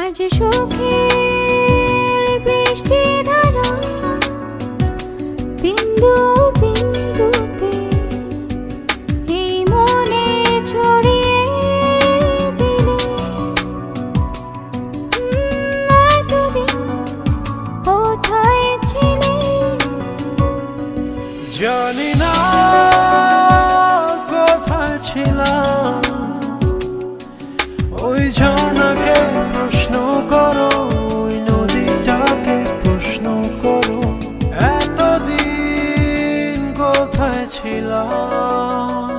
আজ সুখের বৃষ্টি ধারা বিন্দু বিন্দুতে এই মনে ছড়িয়ে দিলে এতদিন কোথায় ছিলে জানি না কোথায় ছিলাম ওই ঝর্ণাকে প্রশ্ন করো ওই নদীটাকে প্রশ্ন করো এতদিন কোথায় ছিলাম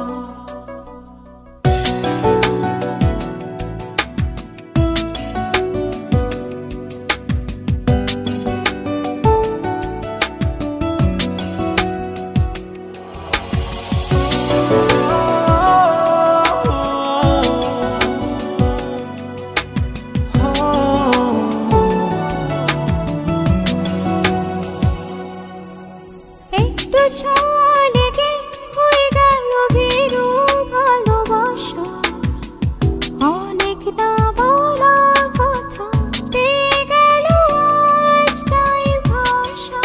ছোঁয়া লেগে হয়ে গেল ভীরু ভালোবাসা অনেক না বলা কথা পেয়ে গেল আজ তাই ভাষা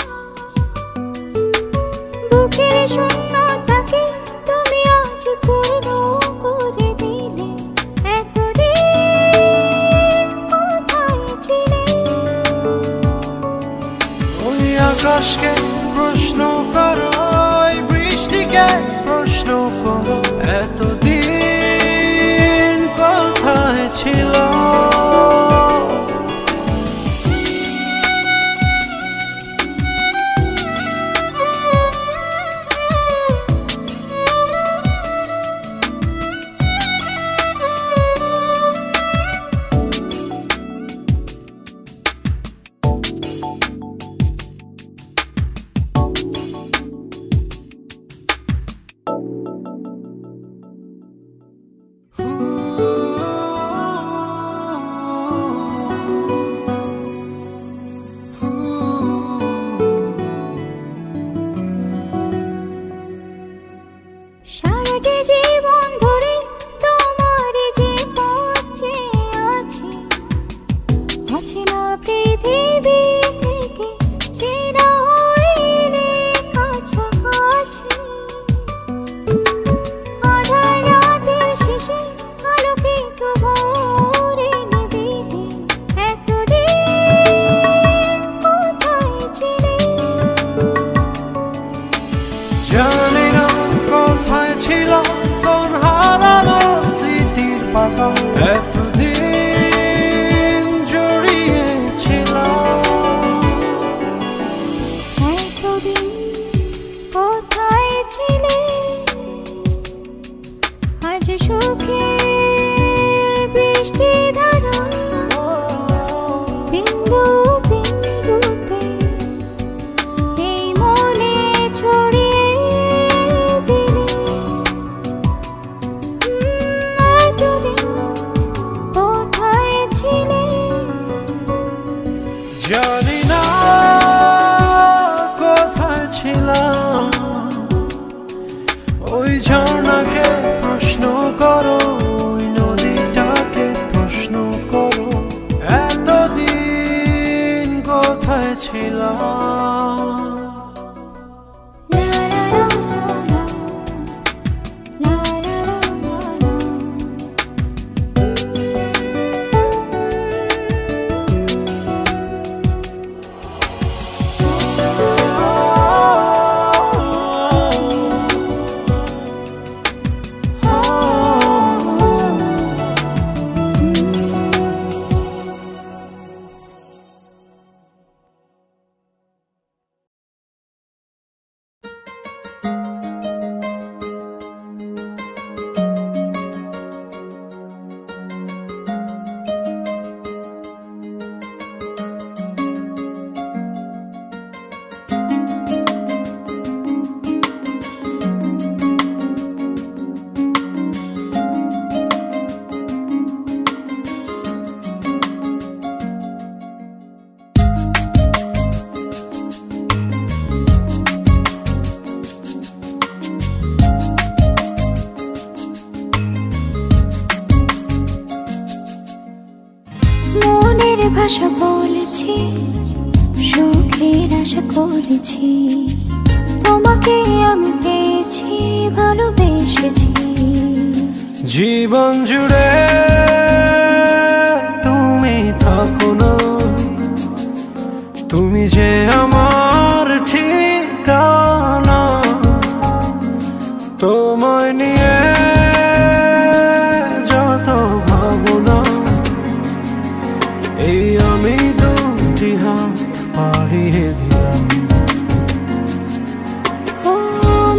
বুকের শূন্যতাকে তুমি আজ পূর্ণ করে দিলে এতদিন কোথায় ছিলে ওই আকাশকে প্রশ্ন করো বৃষ্টিকে প্রশ্ন করো এতদিন কোথায় ছিল সারাটি জীবন ধরে তোমার যে পথ চেয়ে আছে অচেনা পৃথিবী থেকে চেনা হইলে কাছাকাছি আধার রাতের শেষে আলোকিত ভোরে নিবিড়ে এতদিন কোথায় ছিলে জানি না কোথায় ছিল কোন হারানো স্মৃতির পাতা এতদিন জড়িয়েছিল এতদিন কোথায় ছিলে আজ সুখের বৃষ্টি ধারা বিন্দু বিন্দুতে এই মনে ছড়িয়ে দিলে এতদিন কোথায় ছিলে জানি না কোথায় ছিলাম ওই ঝর্ণাকে প্রশ্ন করো ওই নদীটাকে প্রশ্ন করো এতদিন কোথায় ছিলাম। ভাষা বলেছি, সুখের আশা করেছি, তোমাকে আমি পেয়েছি, ভালোবেসেছি। জীবন জুড়ে তুমি থাকো না, তুমি যে আমার ঠিকানা। তোমায় নিয়ে যত ভাবনা, এই আমি দুটি হাত বাড়িয়ে দিলাম। ও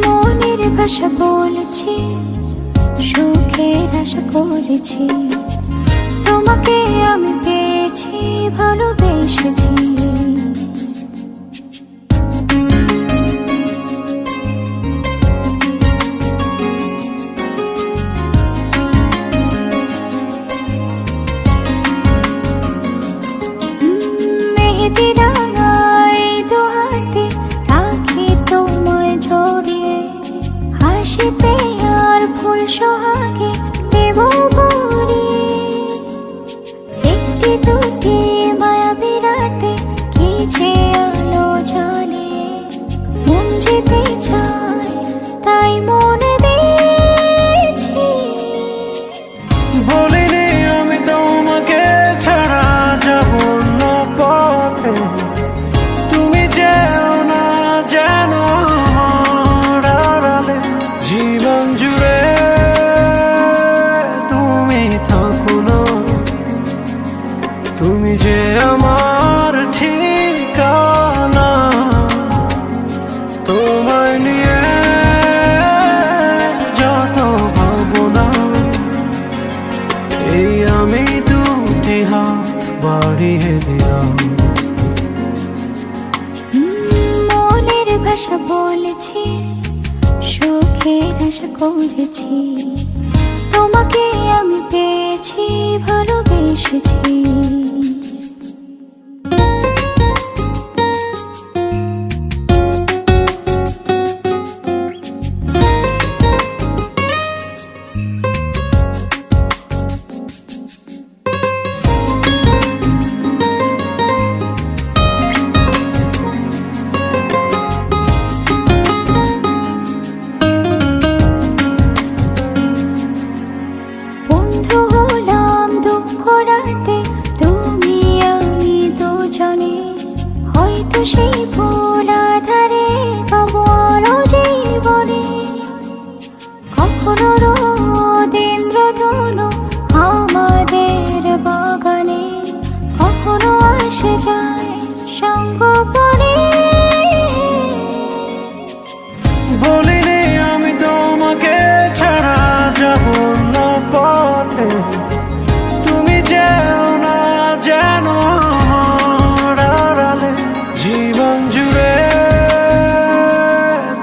মনের ভাষা বলেছি, সুখের আশা করেছি, তোমাকে আমি পেয়েছি, ভালোবেসেছি। মেহেদি রাঙায় দু হাতে রাখি তোমায় জড়িয়ে, হাসিতে আর ফুল সোহাগে দেব ভরিয়ে। একটি দুটি মায়াবী রাতে কিছু আলো জ্বালিয়ে, মন যেতে চায় তাই মনে দিয়েছি। বলিনি আমি তোমাকে ছাড়া যাব না পথে, তুমি যেও না যেন আমার আড়ালে। জীবন জুড়ে তুমি থাকো না, তুমি যে আমার ঠিকানা। তোমায় নিয়ে যত ভাবনা, এই আমি দুটি হাত বাড়িয়ে দিলাম। মনের ভাষা বলেছি, সুখের আশা করেছি, তোমাকে আমি পেয়েছি, ভালোবেসেছি। বন্ধু হলাম দুঃখ রাতে, তুমি আমি দুজনে, হয়তো সেই ফুল আধারে পাবো আলো জীবনে। কখনো রোদ ইন্দ্রধনু আমাদের বাগানে, কখনো আসে যায় সঙ্গোপনে। বলিনি আমি তোমাকে ছাড়া যাব না পথে, তুমি যেও না যেন আমার আড়ালে। জীবন জুড়ে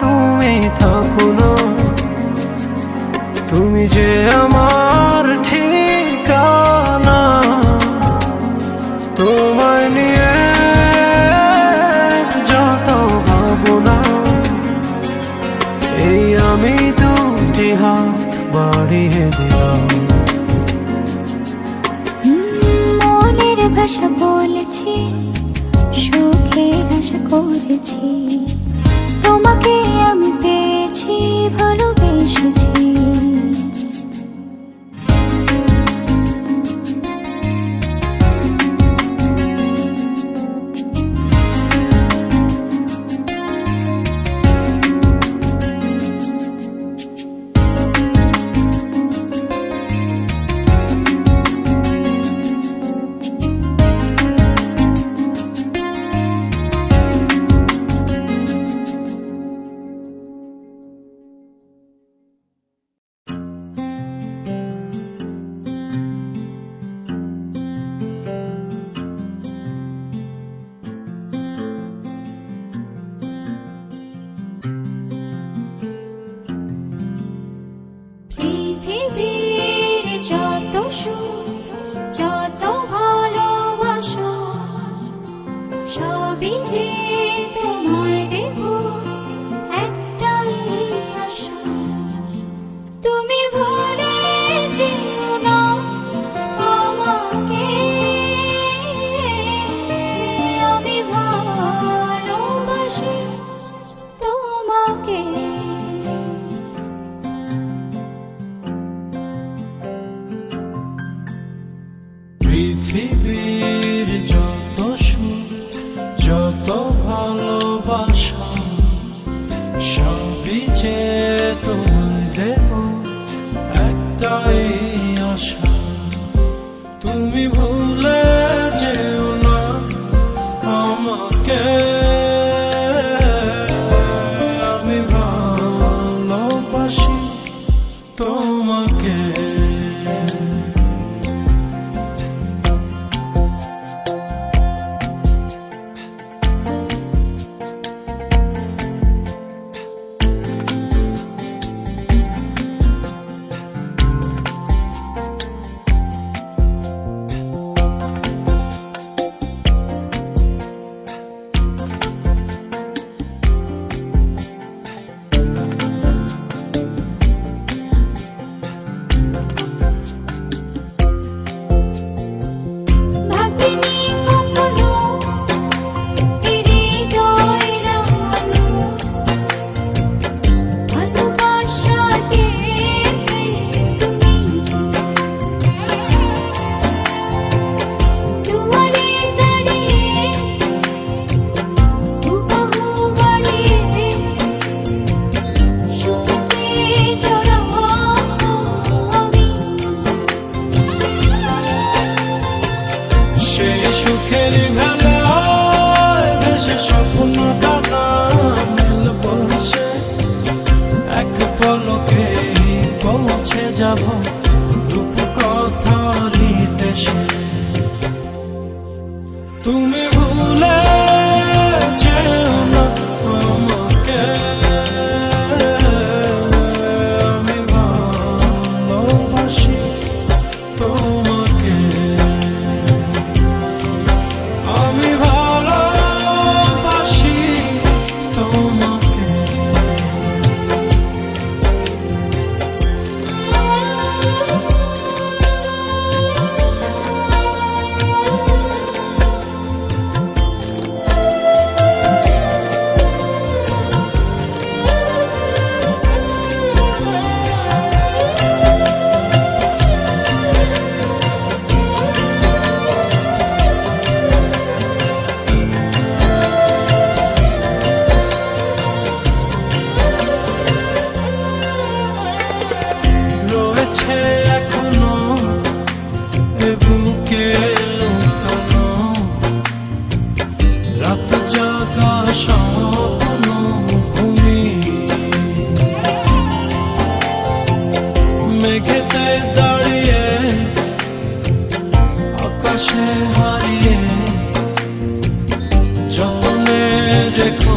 তুমি থাকো না, তুমি যে আমার ঠিকানা। তোমায় নিয়ে যত ভাবনা, এই আমি দুটি হাত বাড়িয়ে দিলাম। মনের ভাষা বলেছি, সুখের আশা করেছি, তোমাকে আমি পেয়েছি, ভালোবেসেছি। পৃথিবীর যত সুখ যত ভালোবাসা সবই যে তোমায় দেব একটাই আশা তুমি ভুলে যেও না আমাকে আমি ভালোবাসি তোমাকে সেই সুখের ভেলায় ভেসে স্বপ্ন দানা মেল বসে এক পলকে পৌঁছে যাব রূপকথারই দেশে তুমি ভুলে যেও না আমাকে আমি ভালোবাসি তোমাকে আমি ভালোবাসি তোমাকে এখনো এ বুকে লুকানো রাত জাগা স্বপ্ন ভূমি মেঘেতে দাঁড়িয়ে আকাশে হারিয়ে যতনে রেখো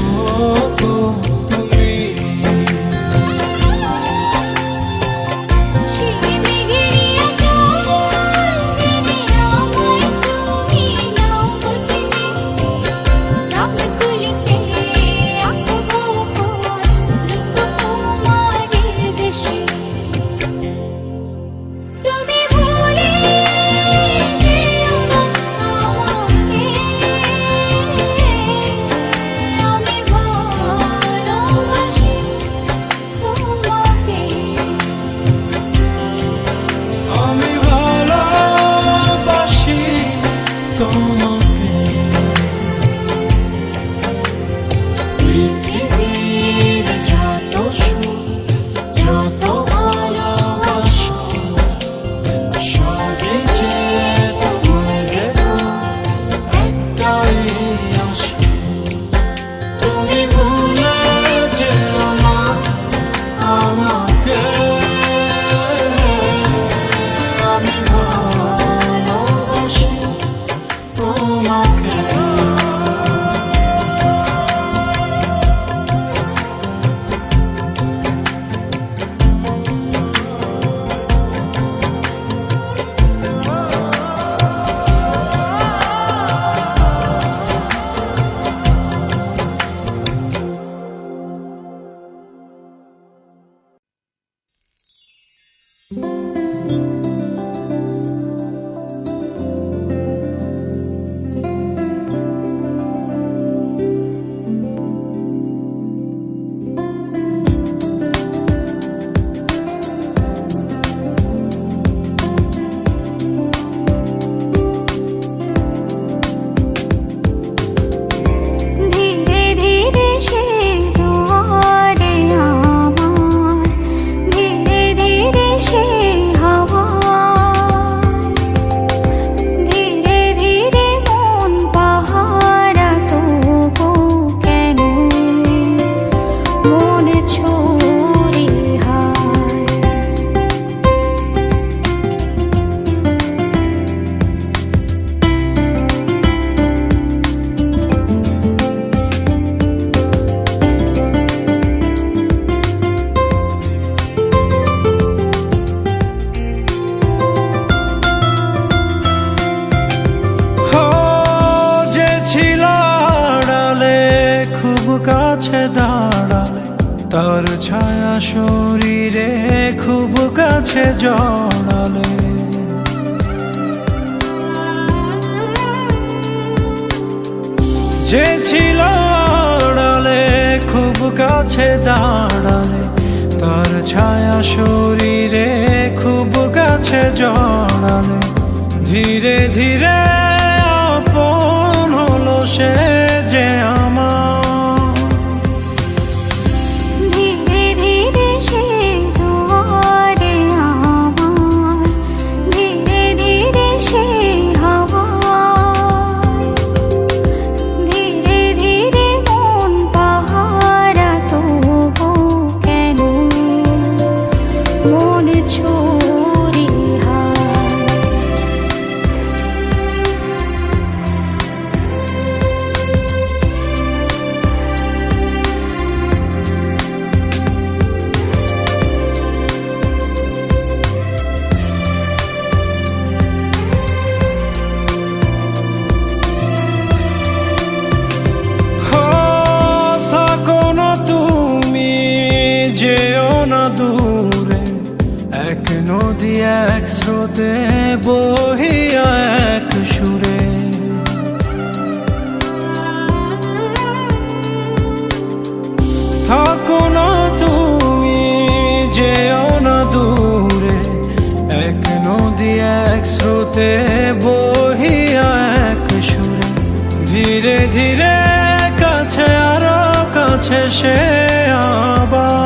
পৃথিবীর যত সুখ যত ভালোবাসা সবই যে তোমায় দেব একটাই আশা তুমি ভুলে যেও না আমাকে আমি ভালোবাসি কাছে দাঁড়ালে, তার ছায়া শরীরে খুব কাছে জড়ালে। যে ছিল আড়ালে খুব কাছে দাঁড়ালে, তার ছায়া শরীরে খুব কাছে জড়ালে। ধীরে ধীরে আপন হলো সে যে আমার, ধীরে ধীরে সে দুয়ারে আমার, ধীরে ধীরে সে হাওয়া, ধীরে ধীরে মন পাহারা তবু কেন মন ছুরি নদী এক স্রোতে বহিয়া এক সুরে। থাকো না তুমি, যেও না দূরে, এক নদী এক স্রোতে বহিয়া এক সুরে। ধীরে ধীরে কাছে আরো কাছে সে আবার,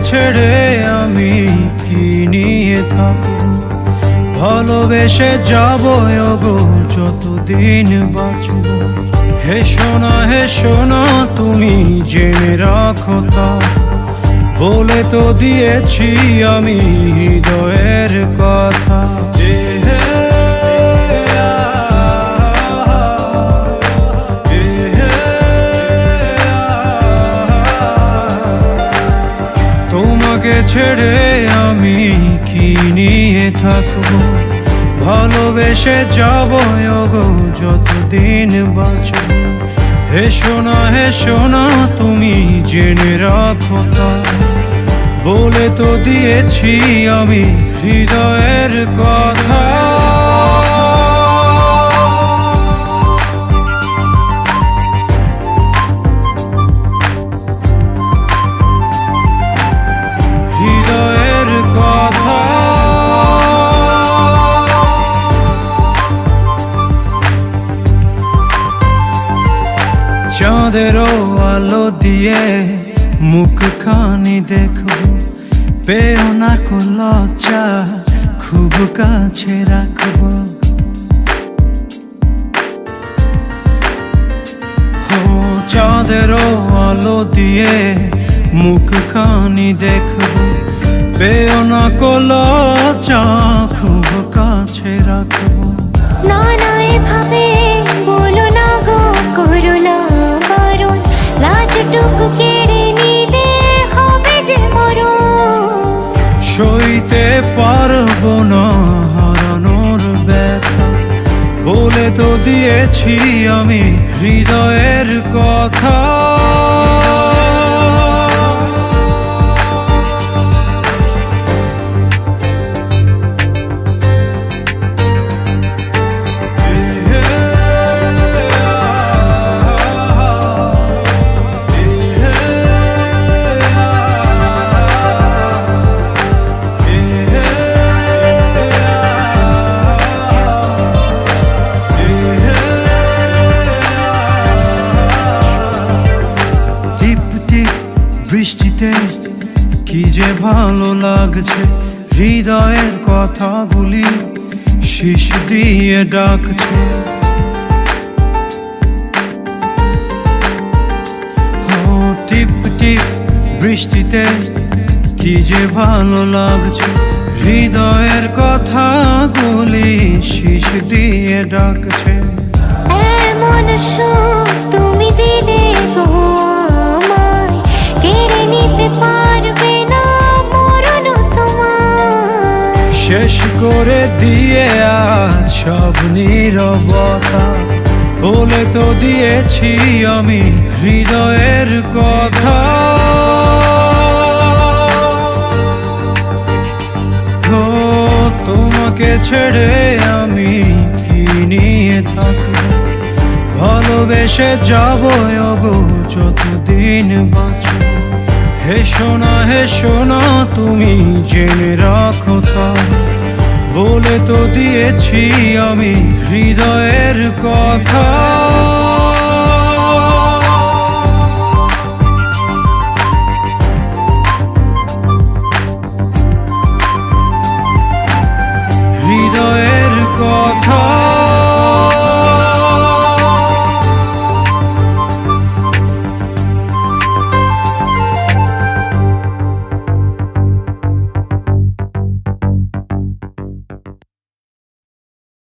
ছেড়ে আমি কি নিয়ে থাকব, ভালোবেসে যাব গো যতদিন বাঁচব। হেসো না তুমি জেনে রাখো তা, বলে তো দিয়েছি আমি হৃদয়ের কথা। ছেড়ে আমি কি নিয়ে থাকবো, ভালোবেসে যাব গো যতদিন বাঁচব। হেসো না তুমি জেনে রাখো তা, বলে তো দিয়েছি আমি হৃদয়ের কথা। চাঁদেরও আলো দিয়ে মুখখানি দেখো, পেও না কো লজ্জা খুব কাছে রাখবো। চাঁদেরও আলো দিয়ে মুখখানি দেখো, পেও না কো লজ্জা খুব কাছে রাখবো। না না এভাবে বলো না গো, করো না বারণ, লাজটুকু কেড়ে নিলে হবে যে মরণ। সইতে পারবো না হারানোর ব্যথা, বলে তো দিয়েছি আমি হৃদয়ের কথা। ভালো লাগছে, হৃদয়ের কথাগুলি শীষ দিয়ে ডাকছে। টিপ টিপ বৃষ্টিতে কি যে ভালো লাগছে, হৃদয়ের কথাগুলি শীষ দিয়ে ডাকছে। এমন সুখ তুমি দিলে গো আমায়, কেড়ে নিতে পারবে না মরণ তোমার। শেষ করে দিয়ে আজ সব নীরবতা, বলে তো দিয়েছি আমি হৃদয়ের কথা। তোমাকে ছেড়ে আমি কি নিয়ে থাকবো, ভালোবেসে যাবো ওগো যতদিন বাঁচো। হেসো না তুমি জেনে রাখো তা, বলে তো দিয়েছি আমি হৃদয়ের কথা।